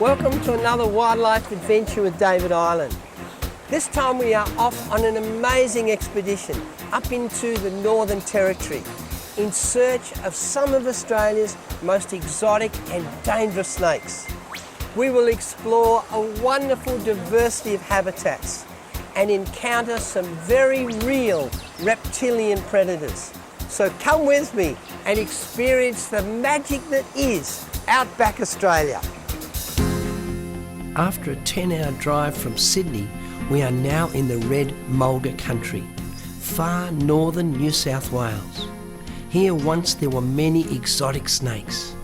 Welcome to another wildlife adventure with David Island. This time we are off on an amazing expedition up into the Northern Territory in search of some of Australia's most exotic and dangerous snakes. We will explore a wonderful diversity of habitats and encounter some very real reptilian predators. So come with me and experience the magic that is Outback Australia. After a 10-hour drive from Sydney, we are now in the Red Mulga country, far northern New South Wales. Here once there were many exotic snakes,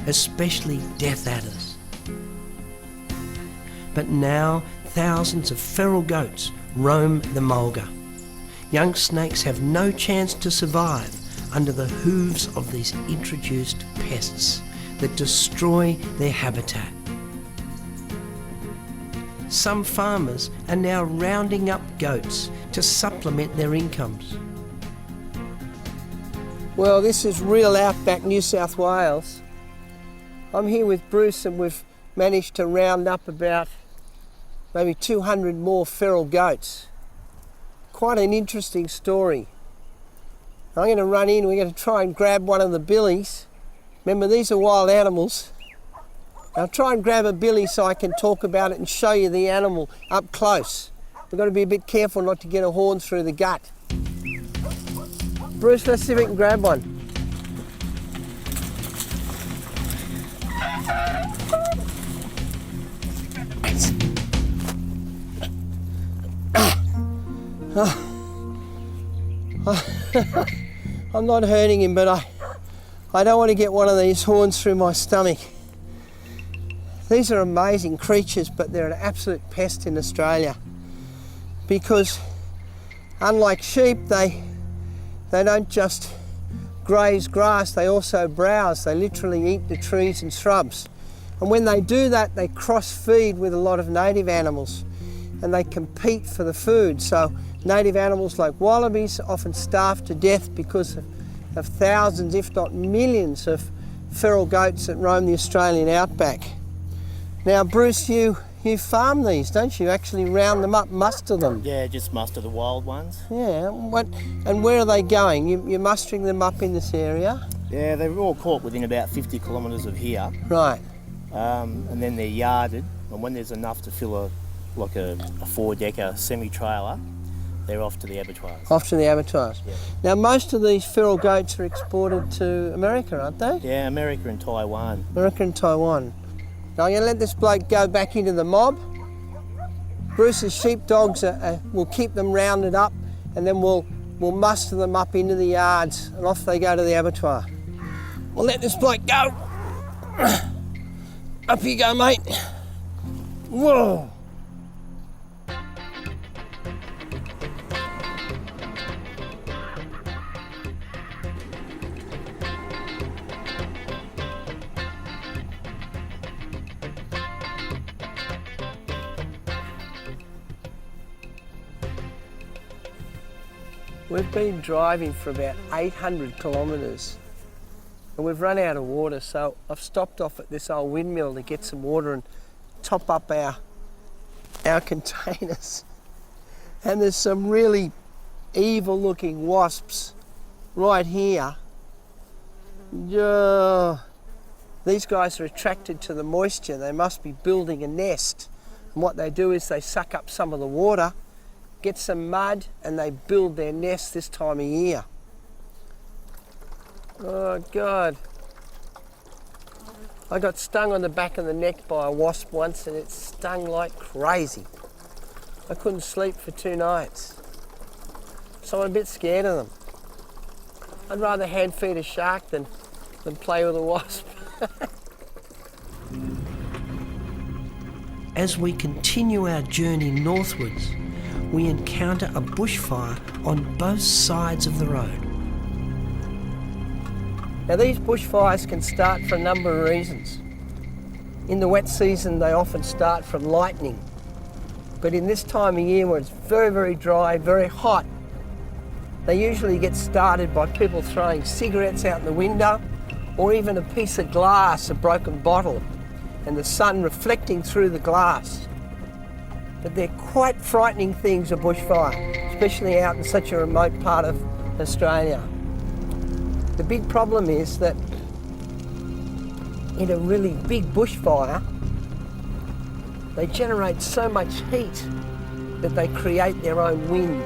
especially death adders. But now thousands of feral goats roam the mulga. Young snakes have no chance to survive under the hooves of these introduced pests that destroy their habitat. Some farmers are now rounding up goats to supplement their incomes. Well, this is real outback New South Wales. I'm here with Bruce and we've managed to round up about maybe 200 more feral goats. Quite an interesting story. I'm going to run in, we're going to try and grab one of the billies. Remember, these are wild animals. I'll try and grab a billy so I can talk about it and show you the animal up close. We've got to be a bit careful not to get a horn through the gut. Bruce, let's see if we can grab one. I'm not hurting him, but I don't want to get one of these horns through my stomach. These are amazing creatures, but they're an absolute pest in Australia because unlike sheep, they don't just graze grass, they also browse. They literally eat the trees and shrubs. And when they do that, they cross-feed with a lot of native animals and they compete for the food. So native animals like wallabies often starve to death because of thousands, if not millions, of feral goats that roam the Australian outback. Now, Bruce, you farm these, don't you? Actually round them up, muster them. Yeah, just muster the wild ones. Yeah, and where are they going? You're mustering them up in this area? Yeah, they're all caught within about 50 kilometres of here. Right. And then they're yarded, and when there's enough to fill a four-decker semi-trailer, they're off to the abattoirs. Off to the abattoirs. Yeah. Now, most of these feral goats are exported to America, aren't they? Yeah, America and Taiwan. America and Taiwan. Now I'm going to let this bloke go back into the mob. Bruce's sheepdogs will keep them rounded up and then we'll muster them up into the yards and off they go to the abattoir. We'll let this bloke go. Up you go, mate. Whoa. We've been driving for about 800 kilometres and we've run out of water, so I've stopped off at this old windmill to get some water and top up our containers. And there's some really evil looking wasps right here. These guys are attracted to the moisture. They must be building a nest. And what they do is they suck up some of the water, get some mud, and they build their nest this time of year. Oh God. I got stung on the back of the neck by a wasp once and it stung like crazy. I couldn't sleep for 2 nights. So I'm a bit scared of them. I'd rather hand feed a shark than play with a wasp. As we continue our journey northwards, we encounter a bushfire on both sides of the road. Now these bushfires can start for a number of reasons. In the wet season they often start from lightning, but in this time of year where it's very, very dry, very hot, they usually get started by people throwing cigarettes out the window or even a piece of glass, a broken bottle. and the sun reflecting through the glass. But they're quite frightening things, a bushfire, especially out in such a remote part of Australia. The big problem is that in a really big bushfire, they generate so much heat that they create their own wind,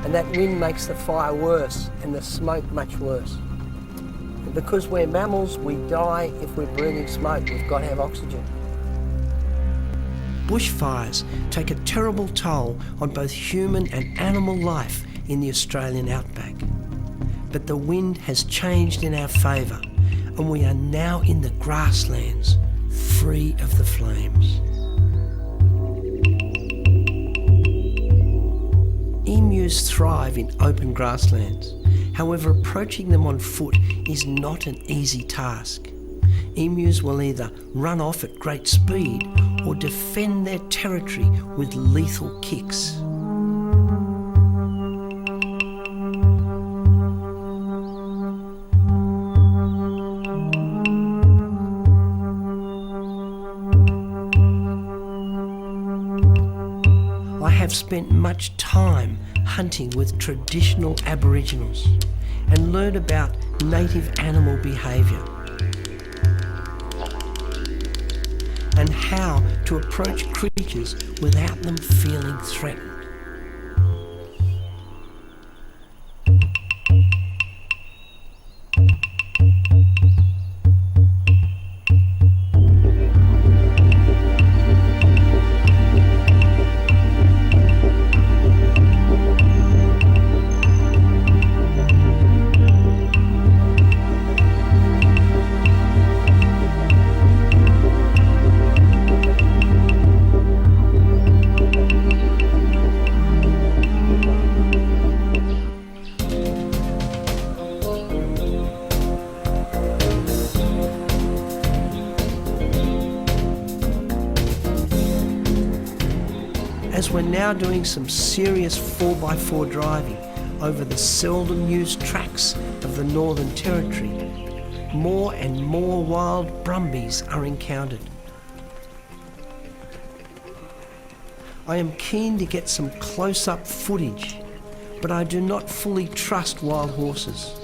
and that wind makes the fire worse and the smoke much worse. And because we're mammals, we die if we're breathing smoke. We've got to have oxygen. Bushfires take a terrible toll on both human and animal life in the Australian outback. But the wind has changed in our favour, and we are now in the grasslands, free of the flames. Emus thrive in open grasslands. However, approaching them on foot is not an easy task. Emus will either run off at great speed or defend their territory with lethal kicks. I have spent much time hunting with traditional Aboriginals and learned about native animal behaviour and how to approach creatures without them feeling threatened. As we're now doing some serious 4x4 driving over the seldom used tracks of the Northern Territory, more and more wild brumbies are encountered. I am keen to get some close-up footage, but I do not fully trust wild horses.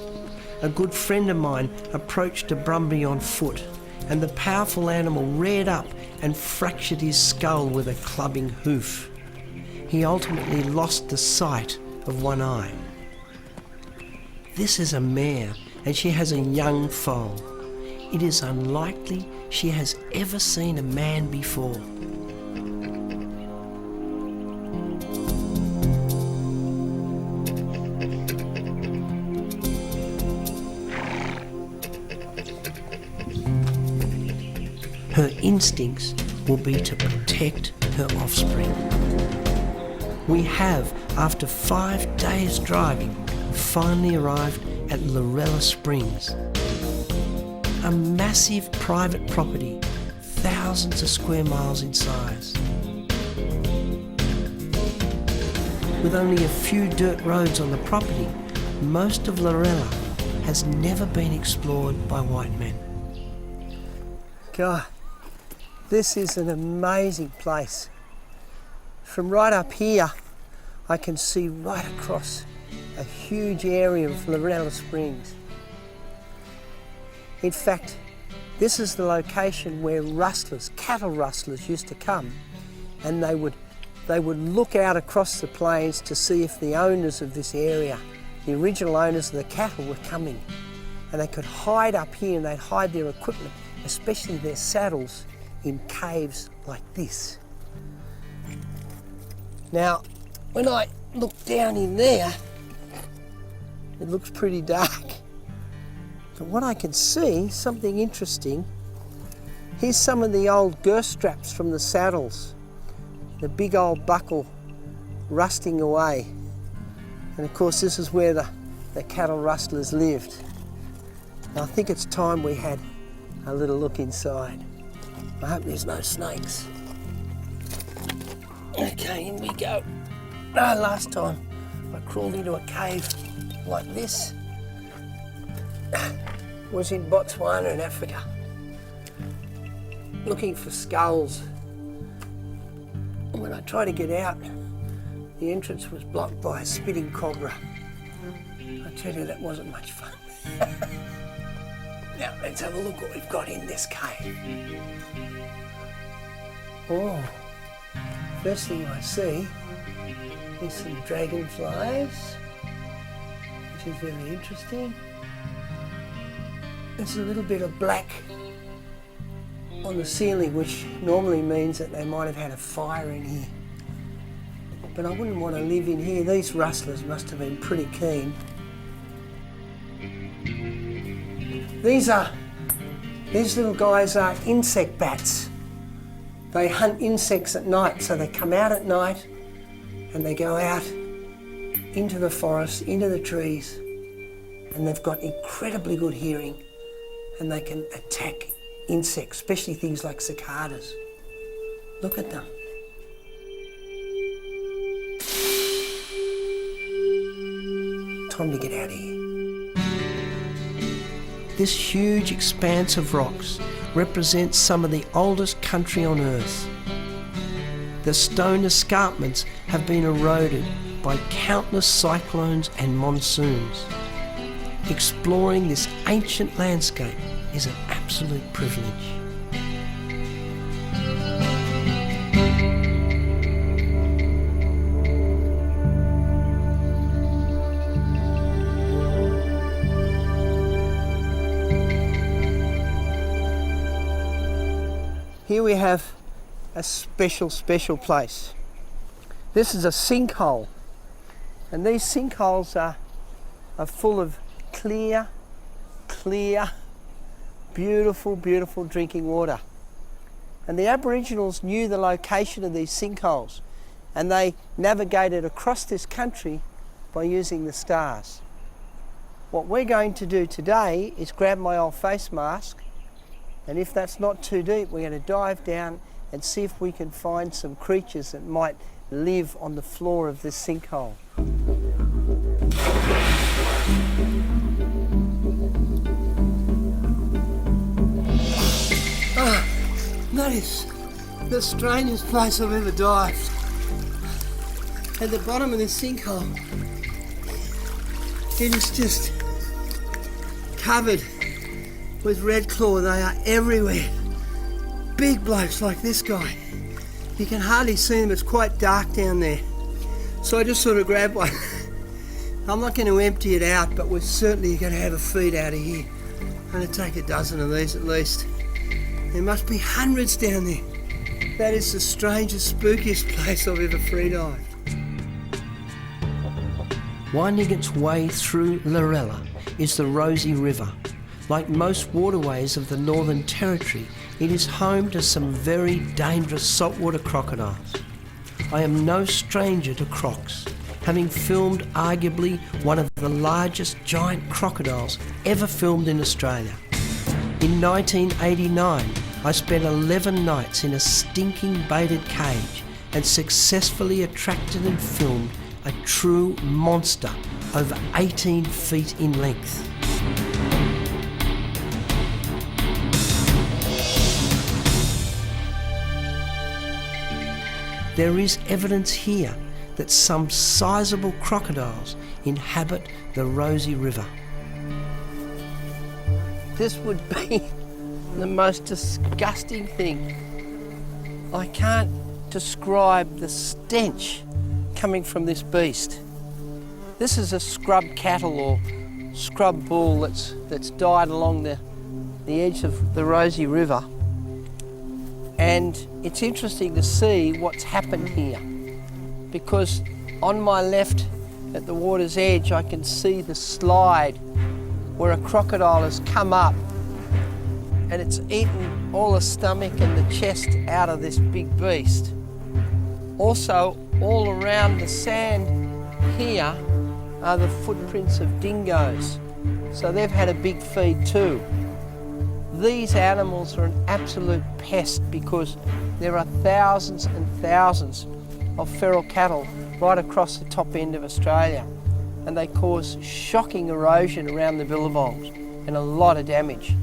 A good friend of mine approached a brumby on foot, and the powerful animal reared up and fractured his skull with a clubbing hoof. He ultimately lost the sight of one eye. This is a mare, and she has a young foal. It is unlikely she has ever seen a man before. Her instincts will be to protect her offspring. We have, after 5 days driving, finally arrived at Lorella Springs. A massive private property, thousands of square miles in size. With only a few dirt roads on the property, most of Lorella has never been explored by white men. God, this is an amazing place. From right up here, I can see right across a huge area of Lorella Springs. In fact, this is the location where rustlers, cattle rustlers, used to come, and they would look out across the plains to see if the owners of this area, the original owners of the cattle, were coming. And they could hide up here, and they'd hide their equipment, especially their saddles, in caves like this. Now, when I look down in there, it looks pretty dark. But what I can see, something interesting, here's some of the old girth straps from the saddles. The big old buckle rusting away. And of course this is where the cattle rustlers lived. And I think it's time we had a little look inside. I hope there's no snakes. Okay, in we go. Last time I crawled into a cave like this was in Botswana in Africa. looking for skulls. And when I tried to get out, the entrance was blocked by a spitting cobra. I tell you, that wasn't much fun. Now, let's have a look what we've got in this cave. Oh, first thing I see is some dragonflies, which is very interesting. There's a little bit of black on the ceiling, which normally means that they might have had a fire in here. But I wouldn't want to live in here. These rustlers must have been pretty keen. These little guys are insect bats. They hunt insects at night, so they come out at night and they go out into the forest, into the trees, and they've got incredibly good hearing and they can attack insects, especially things like cicadas. Look at them. Time to get out of here. This huge expanse of rocks represents some of the oldest country on earth. The stone escarpments have been eroded by countless cyclones and monsoons. Exploring this ancient landscape is an absolute privilege. Here we have a special place. This is a sinkhole, and these sinkholes are full of clear, beautiful drinking water. And the Aboriginals knew the location of these sinkholes, and they navigated across this country by using the stars. What we're going to do today is grab my old face mask, and if that's not too deep, we're going to dive down and see if we can find some creatures that might live on the floor of this sinkhole. That is the strangest place I've ever dived. At the bottom of this sinkhole, it is just covered with red claw. They are everywhere. Big blokes like this guy. You can hardly see them, it's quite dark down there. So I just sort of grabbed one. I'm not going to empty it out, but we're certainly going to have a feed out of here. I'm going to take a dozen of these at least. There must be hundreds down there. That is the strangest, spookiest place I've ever freedived. Winding its way through Lorella is the Rosie River. Like most waterways of the Northern Territory, it is home to some very dangerous saltwater crocodiles. I am no stranger to crocs, having filmed arguably one of the largest giant crocodiles ever filmed in Australia. In 1989, I spent 11 nights in a stinking baited cage and successfully attracted and filmed a true monster over 18 feet in length. There is evidence here that some sizable crocodiles inhabit the Rosie River. This would be the most disgusting thing. I can't describe the stench coming from this beast. This is a scrub cattle or scrub bull that's died along the edge of the Rosie River. And it's interesting to see what's happened here, because on my left at the water's edge I can see the slide where a crocodile has come up and it's eaten all the stomach and the chest out of this big beast. Also, all around the sand here are the footprints of dingoes, so they've had a big feed too. These animals are an absolute pest because there are thousands and thousands of feral cattle right across the top end of Australia, and they cause shocking erosion around the billabongs and a lot of damage.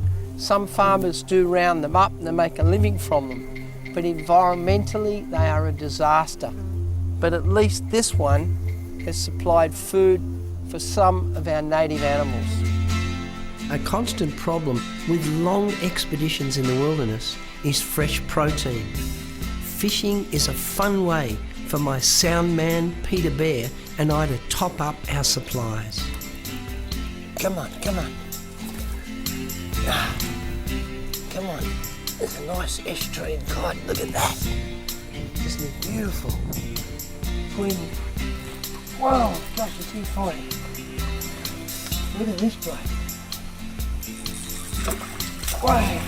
Some farmers do round them up and they make a living from them, but environmentally they are a disaster. But at least this one has supplied food for some of our native animals. A constant problem with long expeditions in the wilderness is fresh protein. Fishing is a fun way for my sound man Peter Bear and I to top up our supplies. Come on, come on. Come on. There's a nice estuarine cod. Look at that. Isn't it beautiful? Whoa, Josh, is he fighting? Look at this bloke. Wow.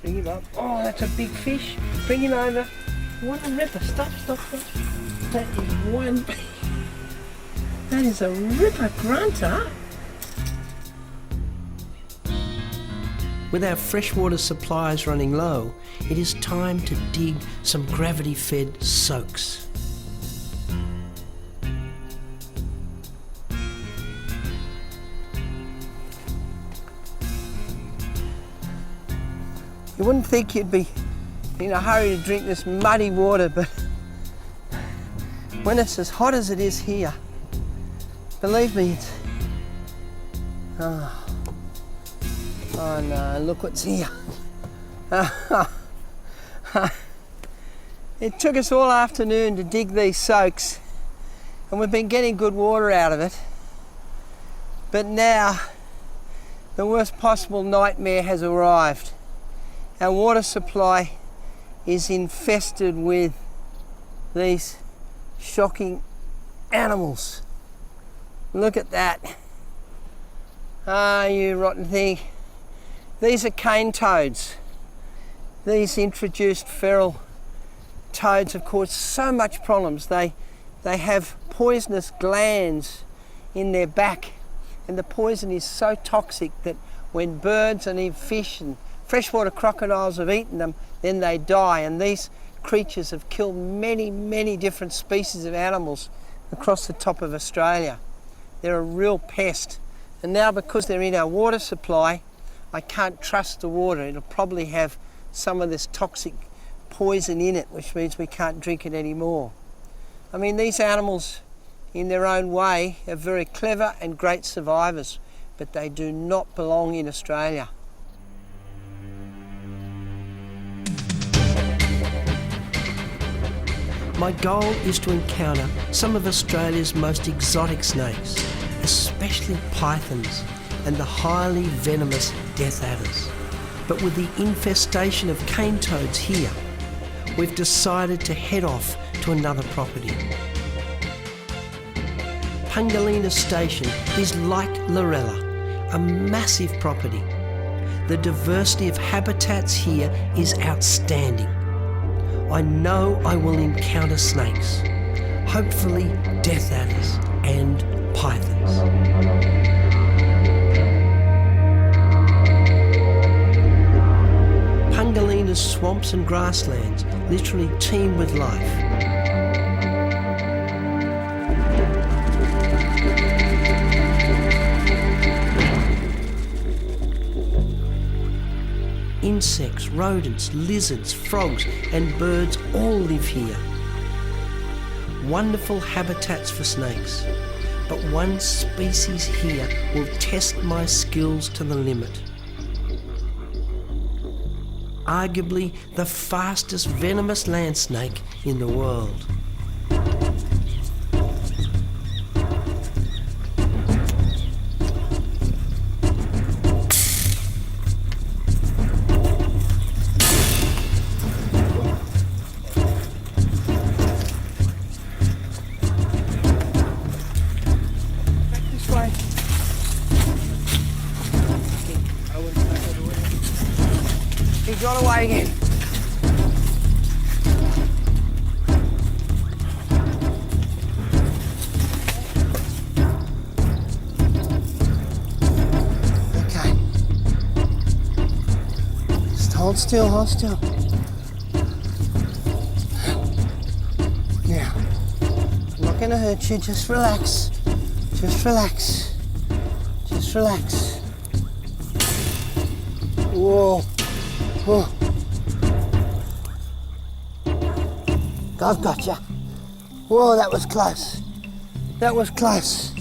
Bring him up. Oh, that's a big fish. Bring him over. What a ripper. Stop. That is one. That is a ripper grunter. With our freshwater supplies running low, it is time to dig some gravity-fed soaks. You wouldn't think you'd be in a hurry to drink this muddy water, but when it's as hot as it is here, believe me, it's... Oh no, look what's here. It took us all afternoon to dig these soaks, and we've been getting good water out of it. But now, the worst possible nightmare has arrived. Our water supply is infested with these shocking animals. Look at that. Ah, you rotten thing. These are cane toads. These introduced feral toads have caused so much problems. They have poisonous glands in their back, and the poison is so toxic that when birds and even fish and freshwater crocodiles have eaten them, then they die. And these creatures have killed many, many different species of animals across the top of Australia. They're a real pest. And now, because they're in our water supply, I can't trust the water. It'll probably have some of this toxic poison in it, which means we can't drink it anymore. I mean, these animals, in their own way, are very clever and great survivors, but they do not belong in Australia. My goal is to encounter some of Australia's most exotic snakes, especially pythons and the highly venomous death adders. But with the infestation of cane toads here, we've decided to head off to another property. Pungalina Station is like Lorella, a massive property. The diversity of habitats here is outstanding. I know I will encounter snakes, hopefully death adders and pythons. Pungalina's swamps and grasslands literally teem with life. Insects, rodents, lizards, frogs and birds all live here. Wonderful habitats for snakes, but one species here will test my skills to the limit. Arguably the fastest venomous land snake in the world. He got away again. Okay. Just hold still, hold still. Now, I'm not going to hurt you, just relax. Just relax. Just relax. Whoa. Whoa. I've got you. Whoa, that was close. That was close.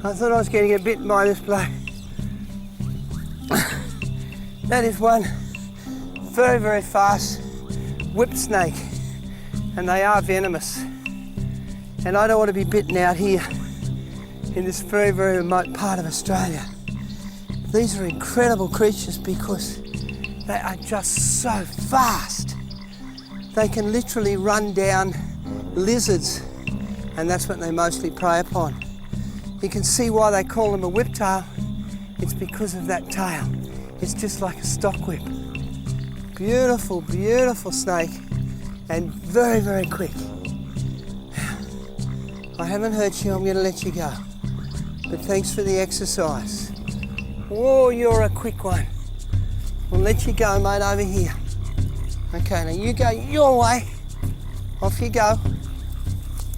I thought I was going to get bitten by this bloke. That is one very, very fast whip snake, and they are venomous. And I don't want to be bitten out here in this very, very remote part of Australia. These are incredible creatures because they are just so fast. They can literally run down lizards, and that's what they mostly prey upon. You can see why they call them a whiptail. It's because of that tail. It's just like a stock whip. Beautiful, beautiful snake, and very, very quick. I haven't hurt you, I'm going to let you go. But thanks for the exercise. Whoa, you're a quick one. We'll let you go, mate, over here. Okay, now you go your way. Off you go.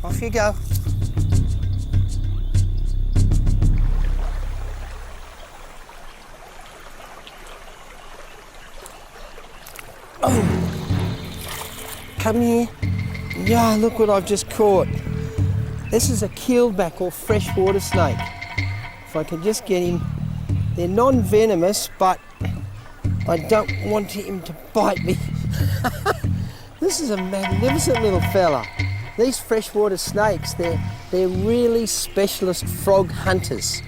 Off you go. Come here. Yeah, look what I've just caught. This is a keelback or freshwater snake. If I can just get him. They're non-venomous, but I don't want him to bite me. This is a magnificent little fella. These freshwater snakes, they're really specialist frog hunters.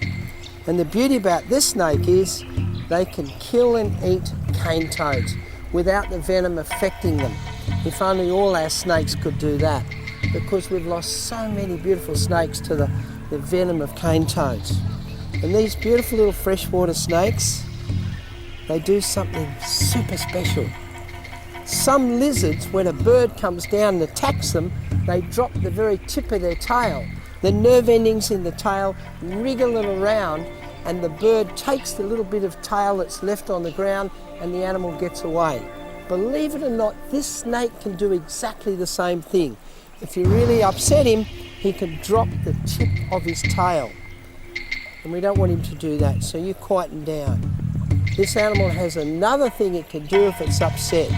And the beauty about this snake is they can kill and eat cane toads without the venom affecting them. If only all our snakes could do that, because we've lost so many beautiful snakes to the venom of cane toads. And these beautiful little freshwater snakes, they do something super special. Some lizards, when a bird comes down and attacks them, they drop the very tip of their tail. The nerve endings in the tail wriggle it around, and the bird takes the little bit of tail that's left on the ground and the animal gets away. Believe it or not, this snake can do exactly the same thing. If you really upset him, he can drop the tip of his tail. And we don't want him to do that, so you quieten down. This animal has another thing it can do if it's upset,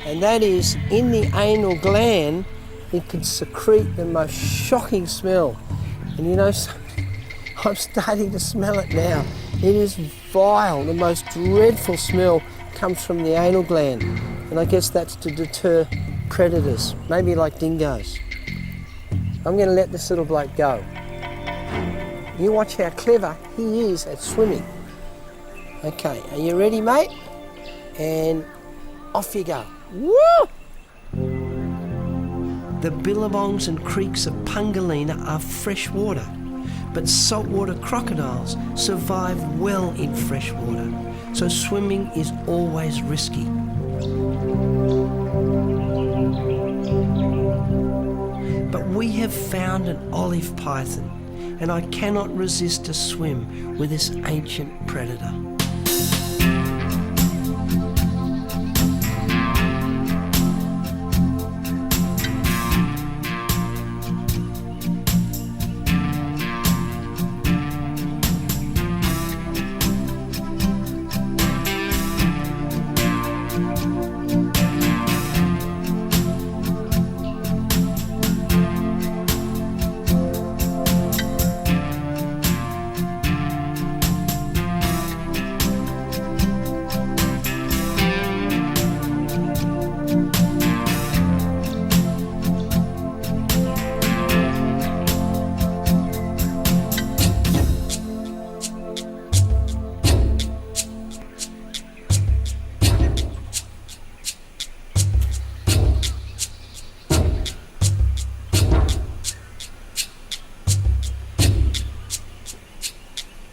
and that is in the anal gland, it can secrete the most shocking smell. And you know something? I'm starting to smell it now. It is vile. The most dreadful smell comes from the anal gland. And I guess that's to deter predators, maybe like dingoes. I'm going to let this little bloke go. You watch how clever he is at swimming. Okay, are you ready, mate? And off you go. Woo! The billabongs and creeks of Pungalina are freshwater, but saltwater crocodiles survive well in freshwater, so swimming is always risky. But we have found an olive python, and I cannot resist a swim with this ancient predator.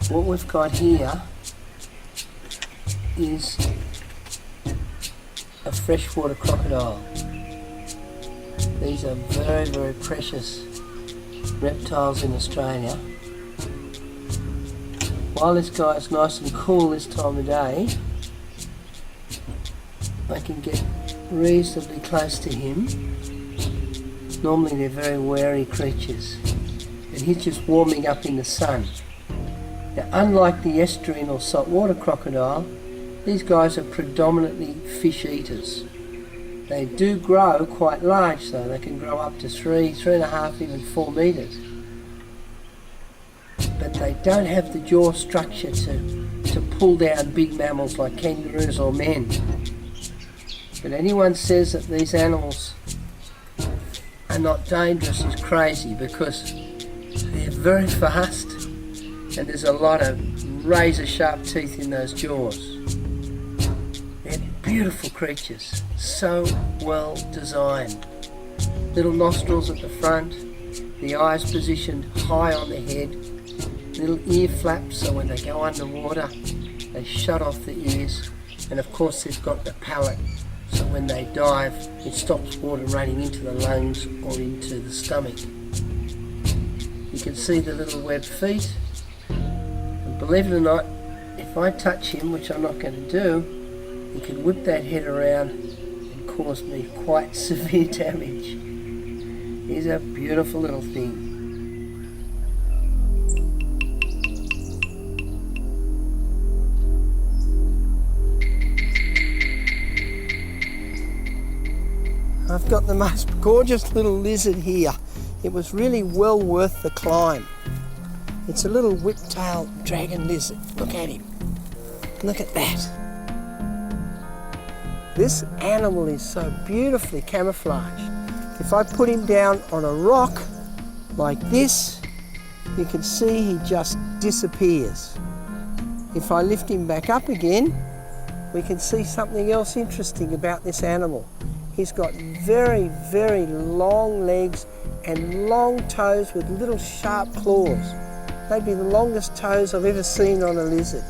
What we've got here is a freshwater crocodile. These are very, very precious reptiles in Australia. While this guy's nice and cool this time of day, I can get reasonably close to him. Normally they're very wary creatures, and he's just warming up in the sun. Now, unlike the estuarine or saltwater crocodile, these guys are predominantly fish eaters. They do grow quite large though. They can grow up to 3.5, even 4 metres. But they don't have the jaw structure to pull down big mammals like kangaroos or men. But anyone says that these animals are not dangerous is crazy, because they're very fast and there's a lot of razor sharp teeth in those jaws. They're beautiful creatures, so well designed. Little nostrils at the front, the eyes positioned high on the head, little ear flaps so when they go underwater they shut off the ears, and of course they've got the palate so when they dive it stops water running into the lungs or into the stomach. You can see the little webbed feet, and believe it or not, if I touch him, which I'm not going to do, he can whip that head around and cause me quite severe damage. He's a beautiful little thing. I've got the most gorgeous little lizard here. It was really well worth the climb. It's a little whiptail dragon lizard. Look at him. Look at that. This animal is so beautifully camouflaged. If I put him down on a rock like this, you can see he just disappears. If I lift him back up again, we can see something else interesting about this animal. He's got very, very long legs and long toes with little sharp claws. They'd be the longest toes I've ever seen on a lizard.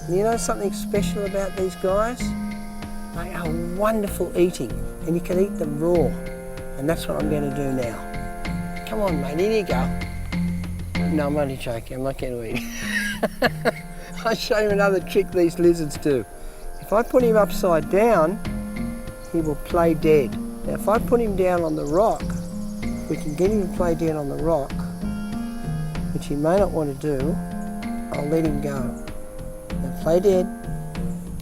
And you know something special about these guys? They are wonderful eating, and you can eat them raw. And that's what I'm going to do now. Come on, mate, in you go. No, I'm only joking, I'm not going to eat. I'll show you another trick these lizards do. If I put him upside down, he will play dead. Now if I put him down on the rock, we can get him to play dead on the rock, which he may not want to do, I'll let him go. Now play dead,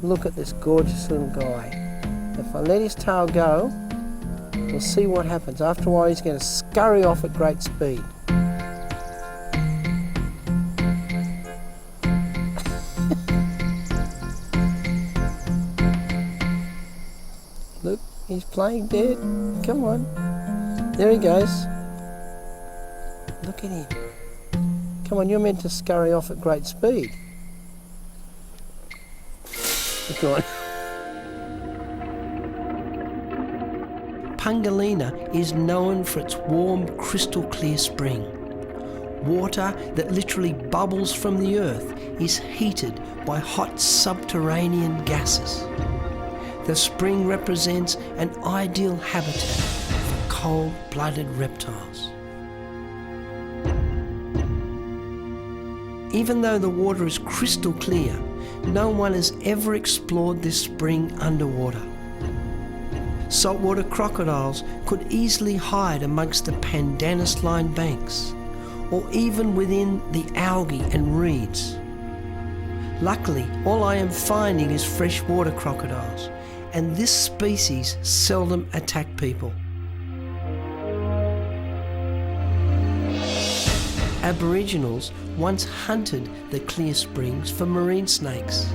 look at this gorgeous little guy. If I let his tail go, we'll see what happens. After a while he's going to scurry off at great speed. Look, he's playing dead. Come on. There he goes. Look at him. Come on, you're meant to scurry off at great speed. Go on. Pungalina is known for its warm, crystal clear spring. Water that literally bubbles from the earth is heated by hot subterranean gases. The spring represents an ideal habitat for cold-blooded reptiles. Even though the water is crystal clear, no one has ever explored this spring underwater. Saltwater crocodiles could easily hide amongst the pandanus-lined banks, or even within the algae and reeds. Luckily, all I am finding is freshwater crocodiles, and this species seldom attack people. Aboriginals once hunted the clear springs for marine snakes.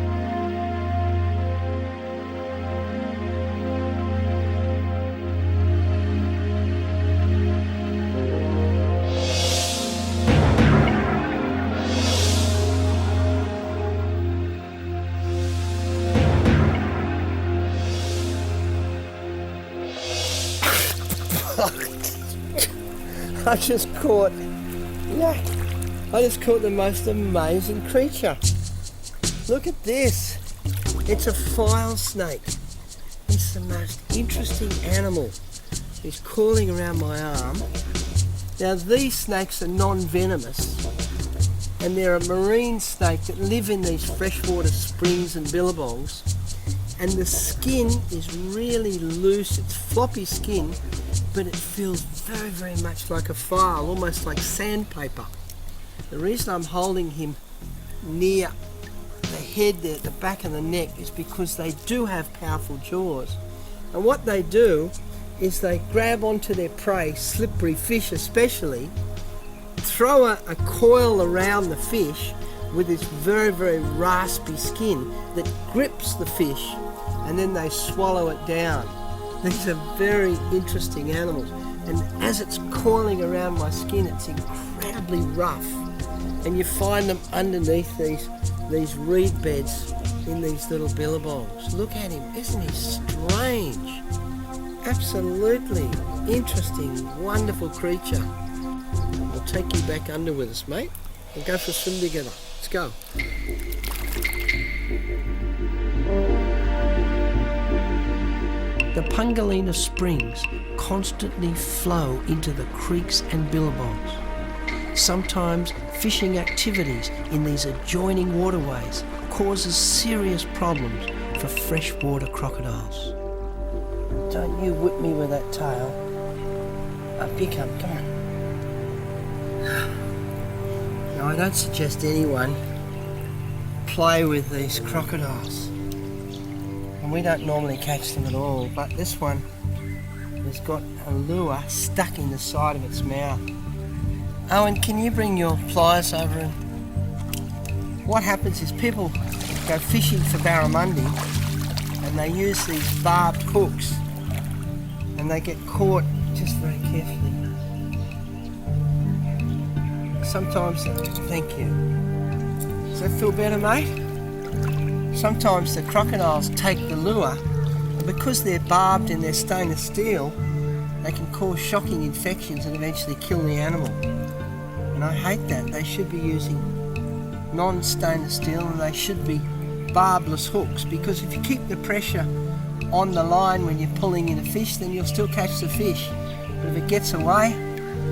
I just caught the most amazing creature. Look at this. It's a file snake. It's the most interesting animal. He's crawling around my arm. Now these snakes are non-venomous, and they're a marine snake that live in these freshwater springs and billabongs, and the skin is really loose. It's floppy skin, but it feels very, very much like a file, almost like sandpaper. The reason I'm holding him near the head there at the back of the neck is because they do have powerful jaws. And what they do is they grab onto their prey, slippery fish especially, throw a coil around the fish with this very, very raspy skin that grips the fish, and then they swallow it down. These are very interesting animals, and as it's coiling around my skin, it's incredibly rough, and you find them underneath these reed beds in these little billabongs. Look at him, isn't he strange? Absolutely interesting, wonderful creature. I'll take you back under with us, mate. We'll go for a swim together. Let's go. The Pungalina Springs constantly flow into the creeks and billabongs. Sometimes fishing activities in these adjoining waterways causes serious problems for freshwater crocodiles. Don't you whip me with that tail. Up you come on. Now, I don't suggest anyone play with these crocodiles. And we don't normally catch them at all, but this one has got a lure stuck in the side of its mouth. Owen, can you bring your pliers over? And what happens is people go fishing for barramundi and they use these barbed hooks and they get caught just very carefully. Sometimes, thank you. Does that feel better, mate? Sometimes the crocodiles take the lure, and because they're barbed and they're stainless steel, they can cause shocking infections and eventually kill the animal. And I hate that. They should be using non-stainless steel, and they should be barbless hooks, because if you keep the pressure on the line when you're pulling in a fish, then you'll still catch the fish. But if it gets away,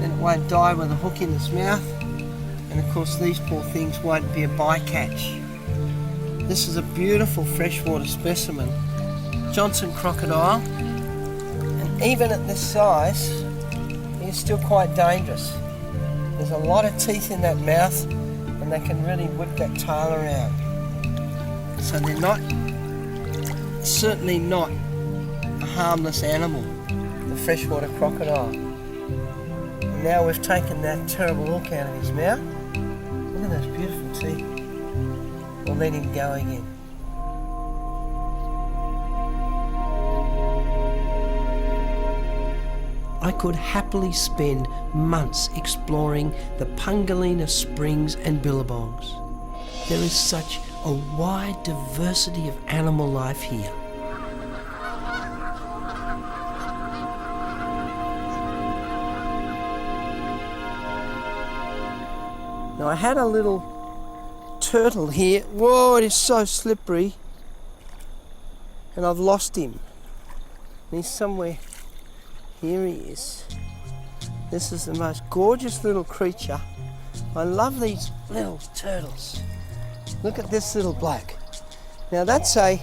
then it won't die with a hook in its mouth. And of course these poor things won't be a bycatch. This is a beautiful freshwater specimen, Johnson crocodile, and even at this size, he's still quite dangerous. There's a lot of teeth in that mouth, and they can really whip that tail around. So they're not, certainly not a harmless animal, the freshwater crocodile. And now we've taken that terrible hook out of his mouth. Look at those beautiful teeth. We'll let him go again. I could happily spend months exploring the Pungalina Springs and billabongs. There is such a wide diversity of animal life here. Now I had a little turtle here. Whoa, it is so slippery. And I've lost him. And he's somewhere. Here he is. This is the most gorgeous little creature. I love these little turtles. Look at this little bloke. Now that's a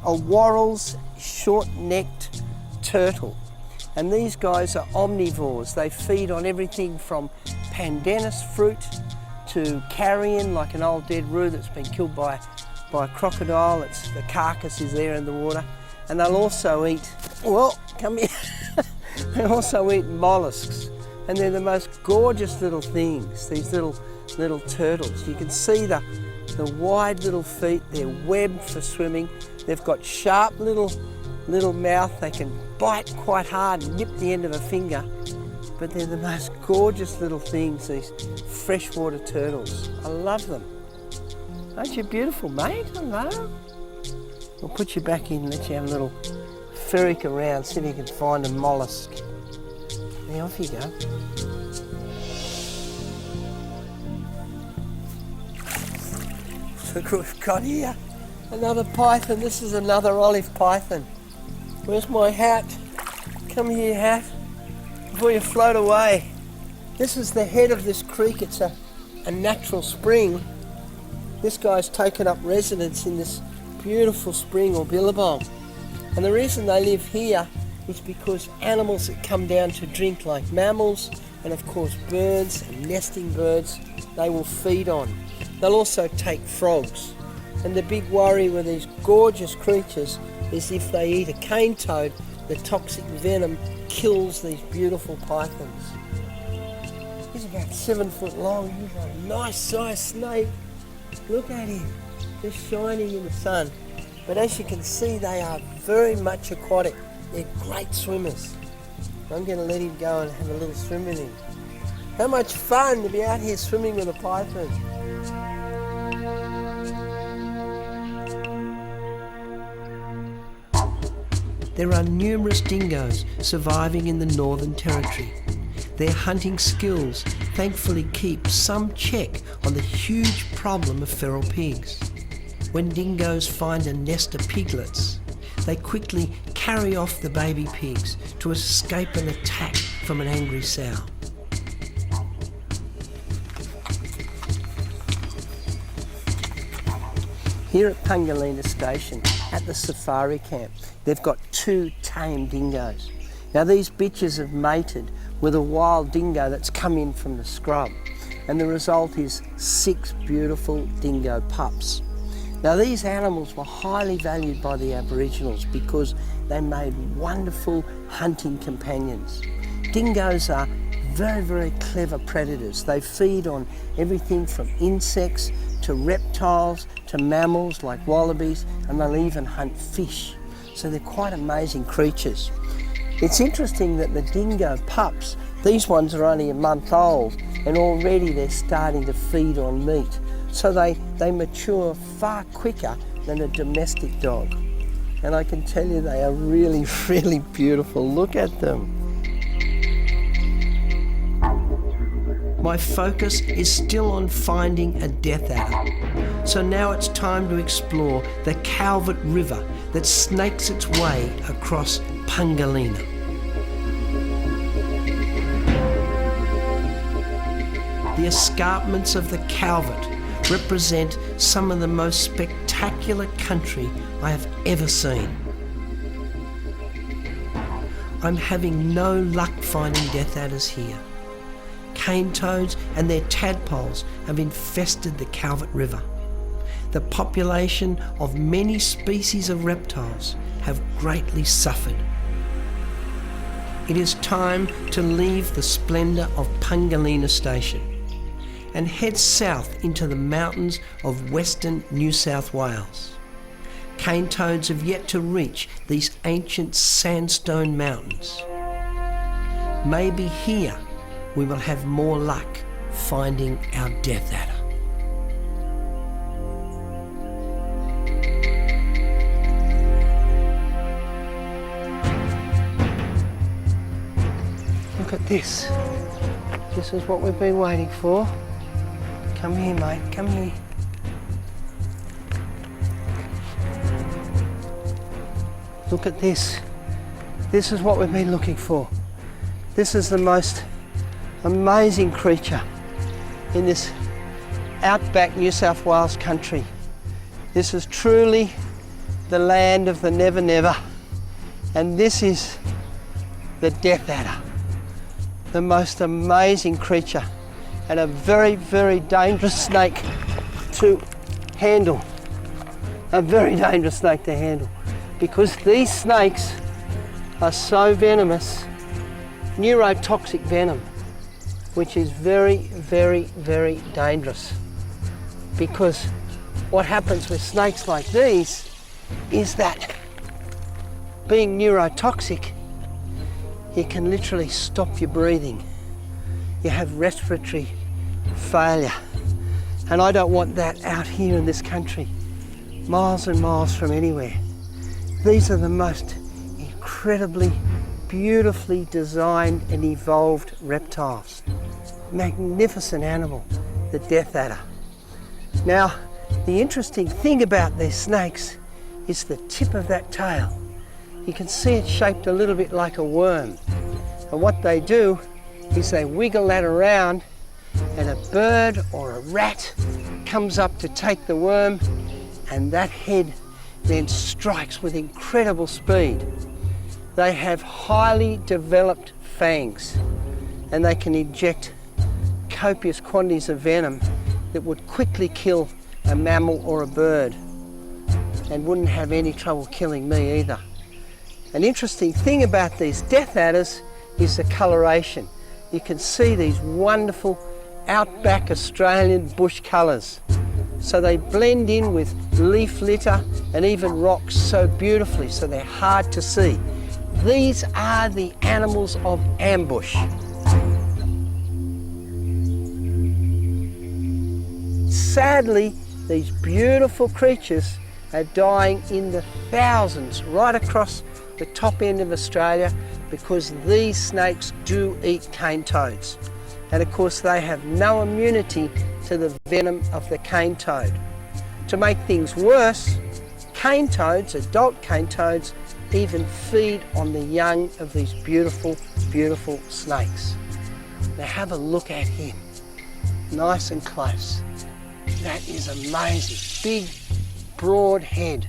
Worrell's short-necked turtle. And these guys are omnivores. They feed on everything from pandanus fruit to carrion, like an old dead roo that's been killed by a crocodile. The carcass is there in the water. And they'll also eat, well, come here. They also eat mollusks. And they're the most gorgeous little things, these little turtles. You can see the wide little feet. They're webbed for swimming. They've got sharp little mouth. They can bite quite hard and nip the end of a finger. But they're the most gorgeous little things, these freshwater turtles. I love them. Aren't you beautiful, mate? Hello. We'll put you back in and let you have a little ferric around, see if you can find a mollusk. Now off you go. Look what we've got here. Another python. This is another olive python. Where's my hat? Come here, hat, before you float away. This is the head of this creek. It's a natural spring. This guy's taken up residence in this beautiful spring or billabong. And the reason they live here is because animals that come down to drink, like mammals and of course birds and nesting birds, they will feed on. They'll also take frogs. And the big worry with these gorgeous creatures is if they eat a cane toad, the toxic venom kills these beautiful pythons. He's about 7 foot long. He's a nice sized snake. Look at him, just shining in the sun. But as you can see, they are very much aquatic. They're great swimmers. I'm going to let him go and have a little swim with him. How much fun to be out here swimming with a python. There are numerous dingoes surviving in the Northern Territory. Their hunting skills thankfully keep some check on the huge problem of feral pigs. When dingoes find a nest of piglets, they quickly carry off the baby pigs to escape an attack from an angry sow. Here at Pungalina Station, at the safari camp, they've got 2 tame dingoes. Now these bitches have mated with a wild dingo that's come in from the scrub, and the result is 6 beautiful dingo pups. Now these animals were highly valued by the Aboriginals because they made wonderful hunting companions. Dingoes are very, very clever predators. They feed on everything from insects to reptiles to mammals like wallabies, and they'll even hunt fish. So they're quite amazing creatures. It's interesting that the dingo pups, these ones are only a month old and already they're starting to feed on meat. So they mature far quicker than a domestic dog. And I can tell you they are really, really beautiful. Look at them. My focus is still on finding a death adder. So now it's time to explore the Calvert River that snakes its way across Pungalina. The escarpments of the Calvert represent some of the most spectacular country I have ever seen. I'm having no luck finding death adders here. Cane toads and their tadpoles have infested the Calvert River. The population of many species of reptiles have greatly suffered. It is time to leave the splendour of Pungalina Station and head south into the mountains of western New South Wales. Cane toads have yet to reach these ancient sandstone mountains. Maybe here we will have more luck finding our death adder. Look at this. This is what we've been waiting for. Come here, mate, come here. Look at this. This is what we've been looking for. This is the most amazing creature in this outback New South Wales country. This is truly the land of the never never, and this is the death adder, the most amazing creature and a very, very dangerous snake to handle. A very dangerous snake to handle because these snakes are so venomous, neurotoxic venom, which is very, very, very dangerous. Because what happens with snakes like these is that being neurotoxic, it can literally stop your breathing. You have respiratory failure. And I don't want that out here in this country, miles and miles from anywhere. These are the most incredibly, beautifully designed and evolved reptiles. Magnificent animal, the death adder. Now, the interesting thing about these snakes is the tip of that tail. You can see it's shaped a little bit like a worm. And what they do is they wiggle that around and a bird or a rat comes up to take the worm, and that head then strikes with incredible speed. They have highly developed fangs and they can inject copious quantities of venom that would quickly kill a mammal or a bird and wouldn't have any trouble killing me either. An interesting thing about these death adders is the coloration. You can see these wonderful outback Australian bush colours. So they blend in with leaf litter and even rocks so beautifully, so they're hard to see. These are the animals of ambush. Sadly, these beautiful creatures are dying in the thousands right across the top end of Australia because these snakes do eat cane toads. And of course they have no immunity to the venom of the cane toad. To make things worse, cane toads, adult cane toads, even feed on the young of these beautiful, beautiful snakes. Now have a look at him, nice and close. That is amazing. Big, broad head.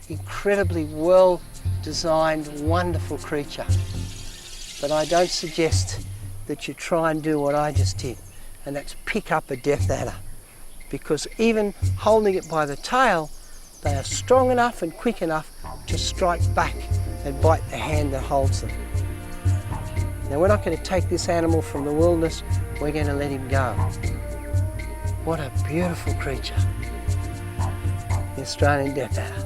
Incredibly well designed, wonderful creature. But I don't suggest that you try and do what I just did, and that's pick up a death adder, because even holding it by the tail, they are strong enough and quick enough to strike back and bite the hand that holds them. Now we're not going to take this animal from the wilderness, we're going to let him go. What a beautiful creature, the Australian death adder.